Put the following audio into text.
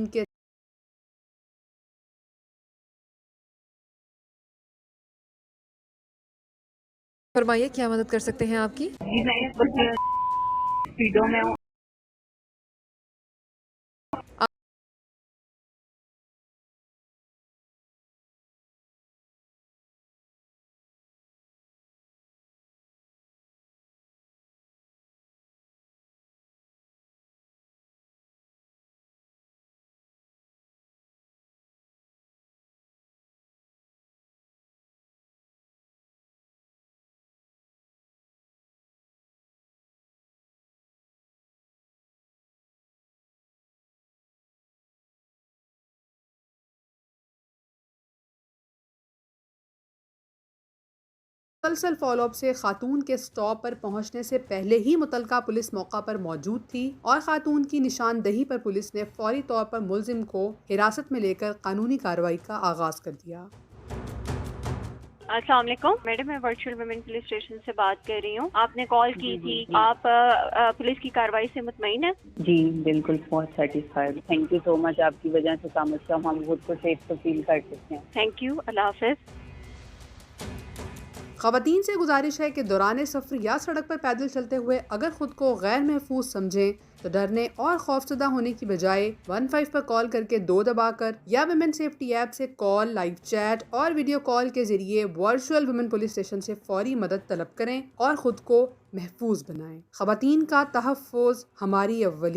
के फरमाइए, क्या मदद कर सकते हैं आपकी? जी मैं कुछ स्पीडो में हूँ। मुसलसल फॉलोअप से खातून के स्टॉप पर पहुंचने से पहले ही मुतलका पुलिस मौका पर मौजूद थी और खातून की निशानदही पर पुलिस ने फौरी तौर पर मुलजिम को हिरासत में लेकर कानूनी कार्रवाई का आगाज कर दिया। अस्सलाम वालेकुम मैडम, मैं वर्चुअल वुमेन पुलिस स्टेशन से बात कर रही हूँ। आपने कॉल की जी थी। जी जी आप पुलिस की कार्रवाई से मुतमईन है? जी बिल्कुल बहुत satisfied. Thank you so much. आपकी वजह से कम से कम हम खुद को सेफ तो फील कर सकते हैं। थैंक यू, अल्लाह हाफिज। खवातीन से गुजारिश है कि दौरान सफ़र या सड़क पर पैदल चलते हुए अगर खुद को गैर महफूज समझें तो डरने और खौफजदा होने की बजाय 15 पर कॉल करके 2 दबाकर या वुमेन सेफ्टी ऐप से कॉल, लाइव चैट और वीडियो कॉल के जरिए वर्चुअल वुमेन पुलिस स्टेशन से फौरी मदद तलब करें और खुद को महफूज बनाएं। खवातीन का तहफ़्फ़ुज़ हमारी अव्वली